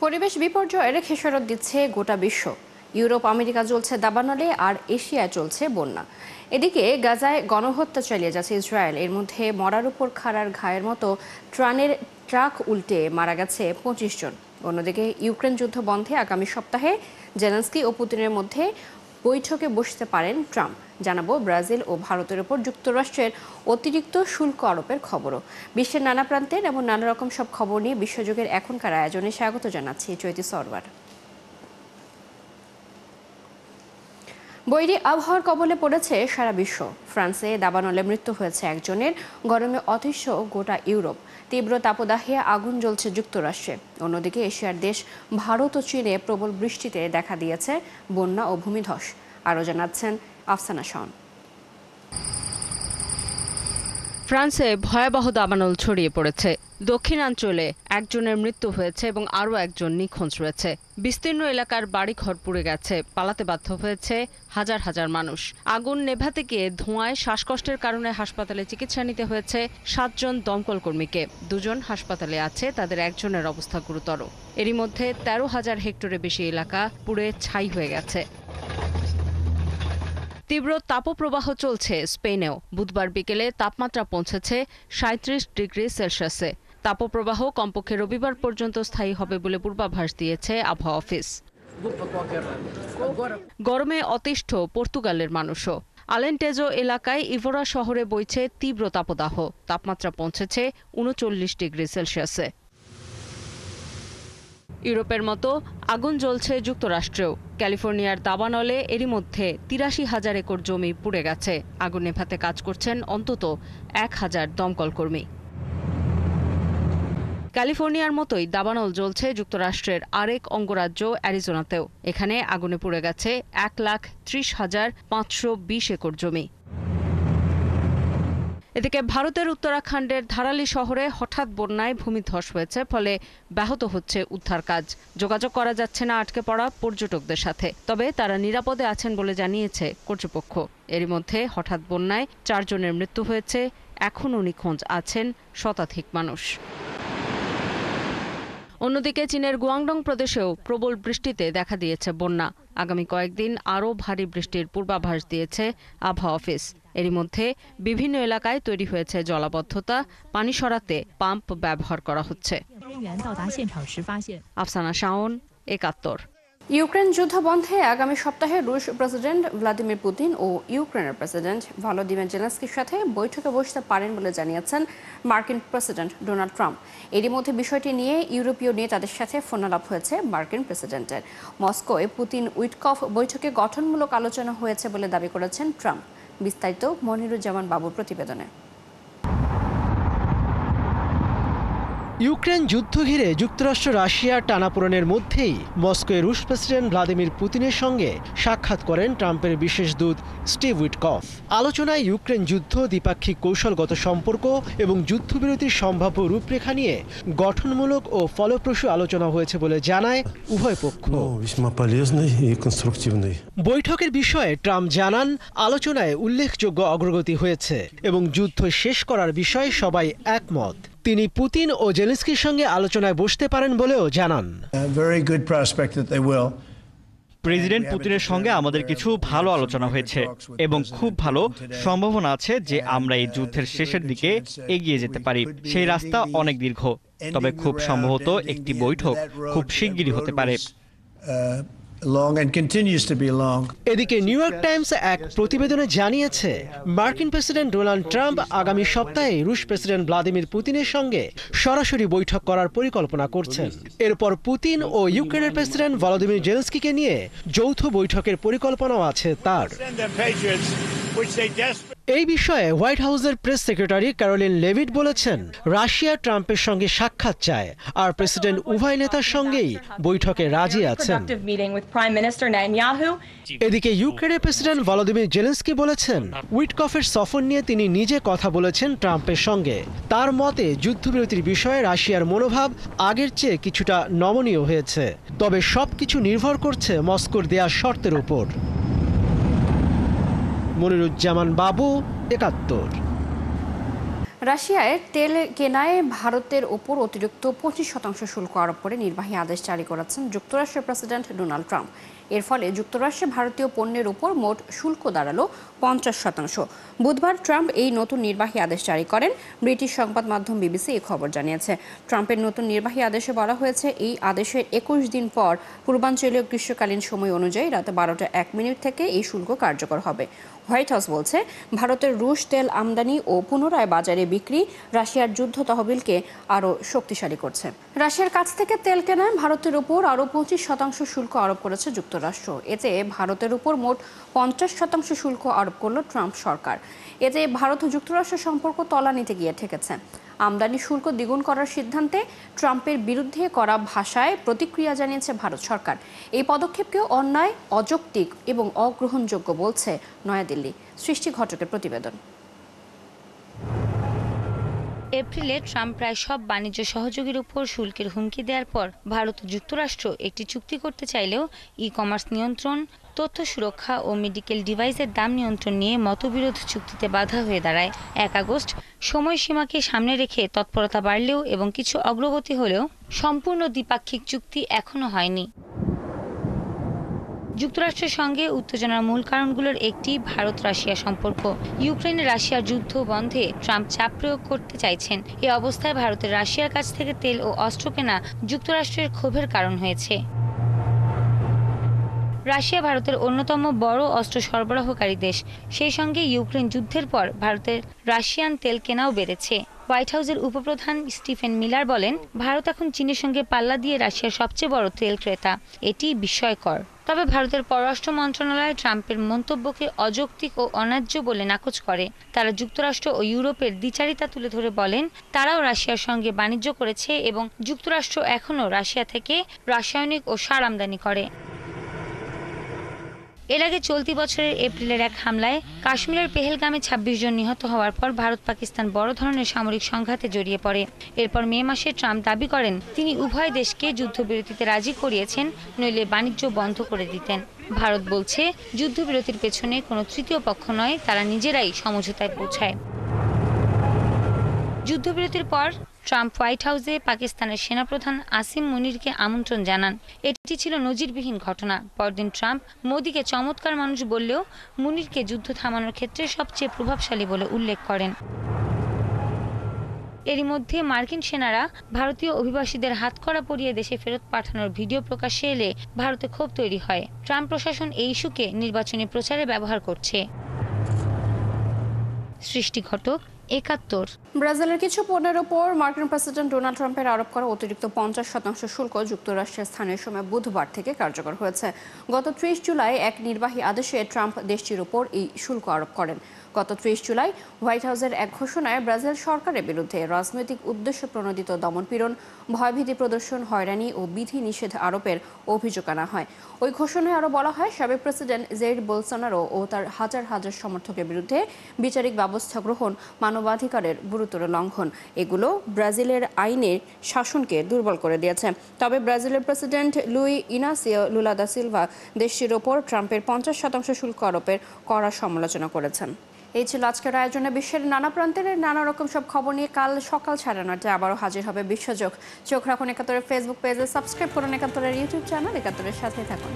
পরিবেশ বিপর্যয়ের খেসারত দিচ্ছে গোটা বিশ্ব। ইউরোপ আমেরিকা চলছে দাবানলে, আর এশিয়ায় চলছে বন্যা। এদিকে গাজায় গণহত্যা চালিয়ে যাচ্ছে ইসরায়েল। এর মধ্যে মরার উপর খাড়ার ঘায়ের মতো ট্রাক উল্টে মারা গেছে ২৫ জন। অন্যদিকে ইউক্রেন যুদ্ধ বন্ধে আগামী সপ্তাহে জেলেনস্কি ও পুতিনের মধ্যে বৈঠকে বসতে পারেন ট্রাম্প। জানাবো ব্রাজিল ও ভারতের উপর যুক্তরাষ্ট্রের অতিরিক্ত শুল্ক আরোপের খবরও। বিশ্বের নানা প্রান্তের এমন নানা রকম সব খবর নিয়ে বিশ্বযুগের এখনকার আয়োজনে স্বাগত জানাচ্ছি চৈতি সরওয়ার। বৈরী আবহাওয়ার কবলে পড়েছে সারা বিশ্ব। ফ্রান্সে দাবানলে মৃত্যু হয়েছে একজনের, গরমে অতিষ্ঠ গোটা ইউরোপ। তীব্র তাপদাহে আগুন জ্বলছে যুক্তরাষ্ট্রে। অন্যদিকে এশিয়ার দেশ ভারত ও চীনে প্রবল বৃষ্টিতে দেখা দিয়েছে বন্যা ও ভূমিধস। আরও জানাচ্ছেন আফসানা শাওন। ফ্রান্সে ভয়াবহ দাবানল ছড়িয়ে পড়েছে। দক্ষিণাঞ্চলে একজনের মৃত্যু হয়েছে এবং আরও একজন নিখোঁজ রয়েছে। বিস্তীর্ণ এলাকার বাড়িঘর পুড়ে গেছে, পালাতে বাধ্য হয়েছে হাজার হাজার মানুষ। আগুন নেভাতে গিয়ে ধোঁয়ায় শ্বাসকষ্টের কারণে হাসপাতালে চিকিৎসা নিতে হয়েছে ৭ জন দমকল কর্মীকে। ২ জন হাসপাতালে আছে, তাদের একজনের অবস্থা গুরুতর। এরই মধ্যে ১৩,০০০ হেক্টরে বেশি এলাকা পুড়ে ছাই হয়ে গেছে। তীব্র তাপপ্রবাহ চলছে স্পেনেও। বুধবার বিকেলে তাপমাত্রা পৌঁছেছে ৩৭ ডিগ্রি সেলসিয়াসে। তাপপ্রবাহ কমপক্ষে রবিবার পর্যন্ত স্থায়ী হবে বলে পূর্বাভাস দিয়েছে আবহাওয়া অফিস। গরমে অতিষ্ঠ পর্তুগালের মানুষও। আলেন্টেজো এলাকায় ইভোরা শহরে বইছে তীব্র তাপদাহ। তাপমাত্রা পৌঁছেছে ৩৯ ডিগ্রি সেলসিয়াসে। ইউরোপের মতো আগুন জ্বলছে যুক্তরাষ্ট্রেও। ক্যালিফোর্নিয়ার দাবানলে এরই মধ্যে ৮৩,০০০ একর জমি পুড়ে গেছে। আগুন নেভাতে কাজ করছেন অন্তত ১,০০০ দমকল কর্মী। ক্যালিফোর্নিয়ার মতোই দাবানল জ্বলছে যুক্তরাষ্ট্রের আরেক অঙ্গরাজ্য অ্যারিজোনাতেও। এখানে আগুনে পুড়ে গেছে ১,৩০,৫২০ একর জমি। এদিকে ভারতের উত্তরাখণ্ডের ধারালি শহরে হঠাৎ বন্যায় ভূমিধস হয়েছে, ফলে ব্যাহত হচ্ছে উদ্ধার কাজ। যোগাযোগ করা যাচ্ছে না আটকে পড়া পর্যটকদের সাথে, তবে তারা নিরাপদে আছেন বলে জানিয়েছে কর্তৃপক্ষ। এরই মধ্যে হঠাৎ বন্যায় ৪ জনের মৃত্যু হয়েছে, এখনও নিখোঁজ আছেন শতাধিক মানুষ। অন্যদিকে চীনের গুয়াংডং প্রদেশেও প্রবল বৃষ্টিতে দেখা দিয়েছে বন্যা। আগামী কয়েকদিন আরও ভারী বৃষ্টির পূর্বাভাস দিয়েছে আবহাওয়া অফিস। এরই মধ্যে বিভিন্ন এলাকায় তৈরি হয়েছে জলাবদ্ধতা। পানি সরাতে পাম্প ব্যবহার করা হচ্ছে। আফসানা শাওন, ৭১। ইউক্রেন যুদ্ধ বন্ধে আগামী সপ্তাহে রুশ প্রেসিডেন্ট ভ্লাদিমির পুতিন ও ইউক্রেনের প্রেসিডেন্ট ভলোদিমির জেলেনস্কির সাথে বৈঠকে বসতে পারেন বলে জানিয়েছেন মার্কিন প্রেসিডেন্ট ডোনাল্ড ট্রাম্প। এরই মধ্যে বিষয়টি নিয়ে ইউরোপীয় নেতাদের সাথে ফোনালাপ হয়েছে মার্কিন প্রেসিডেন্টের। মস্কোয় পুতিন উইটকফ বৈঠকে গঠনমূলক আলোচনা হয়েছে বলে দাবি করেছেন ট্রাম্প। বিস্তারিত মনিরুজ্জামান বাবুর প্রতিবেদনে। ইউক্রেন যুদ্ধ ঘিরে যুক্তরাষ্ট্র রাশিয়ার টানাপোড়েনের মধ্যেই মস্কোয় রুশ প্রেসিডেন্ট ভ্লাদিমির পুতিনের সঙ্গে সাক্ষাৎ করেন ট্রাম্পের বিশেষ দূত স্টিভ উইটকফ। আলোচনায় ইউক্রেন যুদ্ধ, দ্বিপাক্ষিক কৌশলগত সম্পর্ক এবং যুদ্ধবিরতির সম্ভাব্য রূপরেখা নিয়ে গঠনমূলক ও ফলপ্রসূ আলোচনা হয়েছে বলে জানায় উভয় পক্ষ। বৈঠকের বিষয়ে ট্রাম্প জানান, আলোচনায় উল্লেখযোগ্য অগ্রগতি হয়েছে এবং যুদ্ধ শেষ করার বিষয়ে সবাই একমত। তিনি পুতিন ও জেলেনস্কির সঙ্গে আলোচনায় বসতে পারেন বলেও জানান। প্রেসিডেন্ট পুতিনের সঙ্গে আমাদের কিছু ভালো আলোচনা হয়েছে এবং খুব ভালো সম্ভাবনা আছে যে আমরা এই যুদ্ধের শেষের দিকে এগিয়ে যেতে পারি। সেই রাস্তা অনেক দীর্ঘ, তবে খুব সম্ভবত একটি বৈঠক খুব শিগগিরই হতে পারে। এদিকে নিউ ইয়র্ক টাইমস এক প্রতিবেদনে জানিয়েছে, মার্কিন প্রেসিডেন্ট ডোনাল্ড ট্রাম্প আগামী সপ্তাহে রুশ প্রেসিডেন্ট ভ্লাদিমির পুতিনের সঙ্গে সরাসরি বৈঠক করার পরিকল্পনা করছেন। এরপর পুতিন ও ইউক্রেনের প্রেসিডেন্ট ভলোদিমির জেলেনস্কিকে নিয়ে যৌথ বৈঠকের পরিকল্পনাও আছে তার। এই বিষয়ে হোয়াইট হাউসের প্রেস সেক্রেটারি ক্যারোলিন লেভিট বলেছেন, রাশিয়া ট্রাম্পের সঙ্গে সাক্ষাৎ চায়, আর প্রেসিডেন্ট উভয় নেতার সঙ্গেই বৈঠকে রাজি আছেন। এদিকে ইউক্রেনের প্রেসিডেন্ট ভলোদিমির জেলেনস্কি বলেছেন, উইটকফের সফর নিয়ে তিনি নিজে কথা বলেছেন ট্রাম্পের সঙ্গে। তার মতে যুদ্ধবিরতির বিষয়ে রাশিয়ার মনোভাব আগের চেয়ে কিছুটা নমনীয় হয়েছে, তবে সবকিছু নির্ভর করছে মস্কোর দেয়া শর্তের উপর। মনিরুজ্জামান বাবু, ৭১। রাশিয়ায় তেল কেনায় ভারতের ওপর অতিরিক্ত 25% শুল্ক আরোপ করে নির্বাহী আদেশ জারি করেছেন যুক্তরাষ্ট্রের প্রেসিডেন্ট ডোনাল্ড ট্রাম্প। এর ফলে যুক্তরাষ্ট্রে ভারতীয় পণ্যের উপর মোট শুল্ক দাঁড়ালো 50%। বুধবার ট্রাম্প এই নতুন নির্বাহী আদেশ জারি করেন। ব্রিটিশ সংবাদ মাধ্যম বিবিসি এই খবর জানিয়েছে। ট্রাম্পের নতুন নির্বাহী আদেশে বলা হয়েছে, এই আদেশের 21 দিন পর পূর্বাঞ্চলীয় গ্রীষ্মকালীন সময় অনুযায়ী রাতে 12:01 থেকে এই শুল্ক কার্যকর হবে। হোয়াইট হাউস বলছে, ভারতের রুশ তেল আমদানি ও পুনরায় বাজারে বিক্রি রাশিয়ার যুদ্ধ তহবিলকে আরও শক্তিশালী করছে। রাশিয়ার কাছ থেকে তেল কেনায় ভারতের উপর আরও 25% শুল্ক আরোপ করেছে যুক্তরাষ্ট্র। এতে ভারতের উপর মোট 50% শুল্ক আরোপ করল ট্রাম্প সরকার। এতে ভারত ও যুক্তরাষ্ট্রের সম্পর্ক তলানিতে গিয়ে ঠেকেছে। আমদানি শুল্ক দ্বিগুণ করার সিদ্ধান্তে ট্রাম্পের বিরুদ্ধে করা ভাষায় প্রতিক্রিয়া জানিয়েছে ভারত সরকার। এই পদক্ষেপকে অন্যায়, অযৌক্তিক এবং অগ্রহণযোগ্য বলছে নয়াদিল্লি। সৃষ্টি ঘটকের প্রতিবেদন। এপ্রিলে ট্রাম্প প্রায় সব বাণিজ্য সহযোগীর উপর শুল্কের হুমকি দেওয়ার পর ভারত ও যুক্তরাষ্ট্র একটি চুক্তি করতে চাইলেও ই-কমার্স নিয়ন্ত্রণ, তথ্য সুরক্ষা ও মেডিকেল ডিভাইসের দাম নিয়ন্ত্রণ নিয়ে মতবিরোধ চুক্তিতে বাধা হয়ে দাঁড়ায়। 1 আগস্ট সময়সীমাকে সামনে রেখে তৎপরতা বাড়লেও এবং কিছু অগ্রগতি হলেও সম্পূর্ণ দ্বিপাক্ষিক চুক্তি এখনো হয়নি। যুক্তরাষ্ট্রের সঙ্গে উত্তেজনার মূল কারণগুলোর একটি ভারত রাশিয়া সম্পর্ক। ইউক্রেনে রাশিয়ার যুদ্ধ বন্ধে ট্রাম্প চাপ প্রয়োগ করতে চাইছেন। এ অবস্থায় ভারতের রাশিয়ার কাছ থেকে তেল ও অস্ত্র কেনা যুক্তরাষ্ট্রের ক্ষোভের কারণ হয়েছে। রাশিয়া ভারতের অন্যতম বড় অস্ত্র সরবরাহকারী দেশ। সেই সঙ্গে ইউক্রেন যুদ্ধের পর ভারতের রাশিয়ান তেল কেনাও বেড়েছে। হোয়াইট হাউসের উপপ্রধান স্টিফেন মিলার বলেন, ভারত এখন চীনের সঙ্গে পাল্লা দিয়ে রাশিয়ার সবচেয়ে বড় তেল ক্রেতা। এটি বিস্ময়কর। তবে ভারতের পররাষ্ট্র মন্ত্রণালয় ট্রাম্পের মন্তব্যকে অযৌক্তিক ও অন্যায্য বলে নাকচ করে। তারা যুক্তরাষ্ট্র ও ইউরোপের দ্বিচারিতা তুলে ধরে বলেন, তারাও রাশিয়ার সঙ্গে বাণিজ্য করেছে এবং যুক্তরাষ্ট্র এখনও রাশিয়া থেকে রাসায়নিক ও সার আমদানি করে। এর আগে চলতি বছরের এপ্রিলের এক হামলায় কাশ্মীরের পেহেলগামে 26 জন নিহত হওয়ার পর ভারত পাকিস্তান বড় ধরনের সামরিক সংঘাতে জড়িয়ে পড়ে। এরপর মে মাসে ট্রাম্প দাবি করেন, তিনি উভয় দেশকে যুদ্ধবিরতিতে রাজি করিয়েছেন, নইলে বাণিজ্য বন্ধ করে দিতেন। ভারত বলছে, যুদ্ধবিরতির পেছনে কোনো তৃতীয় পক্ষ নয়, তারা নিজেরাই সমঝোতায় পৌঁছায়। যুদ্ধবিরতির পর ট্রাম্প হোয়াইট হাউসে পাকিস্তানের সেনাপ্রধান আসিম মুনিরকে আমন্ত্রণ জানান। এটি ছিল নজিরবিহীন ঘটনা। পরদিন ট্রাম্প মোদিকে চমৎকার মানুষ বললেও মুনিরকে যুদ্ধ থামানোর ক্ষেত্রে সবচেয়ে প্রভাবশালী বলে উল্লেখ করেন। এরই মধ্যে মার্কিন সেনারা ভারতীয় অভিবাসীদের হাতকড়া পরিয়ে দেশে ফেরত পাঠানোর ভিডিও প্রকাশ্যে এলে ভারতে ক্ষোভ তৈরি হয়। ট্রাম্প প্রশাসন এই ইস্যুকে নির্বাচনী প্রচারে ব্যবহার করছে। সৃষ্টি ঘটক, 71। ব্রাজিলের কিছু পণ্যের ওপর মার্কিন প্রেসিডেন্ট ডোনাল্ড ট্রাম্পের আরোপ করা অতিরিক্ত 50% শুল্ক যুক্তরাষ্ট্রের স্থানীয় সময় বুধবার থেকে কার্যকর হয়েছে। গত 30 জুলাই এক নির্বাহী আদেশে ট্রাম্প দেশটির উপর এই শুল্ক আরোপ করেন। গত 30 জুলাই হোয়াইট হাউসের এক ঘোষণায় ব্রাজিল সরকারের বিরুদ্ধে রাজনৈতিক উদ্দেশ্য প্রণোদিত দমনপীড়ন, ভয়ভীতি প্রদর্শন, হয়রানি ও বিধি নিষেধ আরোপের অভিযোগ আনা হয়। ওই ঘোষণায় আরও বলা হয়, সাবেক প্রেসিডেন্ট জেইর বোলসোনারো ও তার হাজার হাজার সমর্থকের বিরুদ্ধে বিচারিক ব্যবস্থা গ্রহণ মানবাধিকারের গুরুতর লঙ্ঘন। এগুলো ব্রাজিলের আইনের শাসনকে দুর্বল করে দিয়েছে। তবে ব্রাজিলের president Luis Inacio Lula da Silva দেশটির ওপর ট্রাম্পের 50% শুল্ক আরোপের কড়া সমালোচনা করেছেন। এই ছিল আজকের আয়োজনে। বিশ্বের নানা প্রান্তের নানা রকম সব খবর নিয়ে কাল সকাল 9:30টায় আবারও হাজির হবে বিশ্বযোগ। চোখ রাখুন 71-এর ফেসবুক পেজে, সাবস্ক্রাইব করুন 71-এর ইউটিউব চ্যানেল। 71-এর সাথে থাকুন।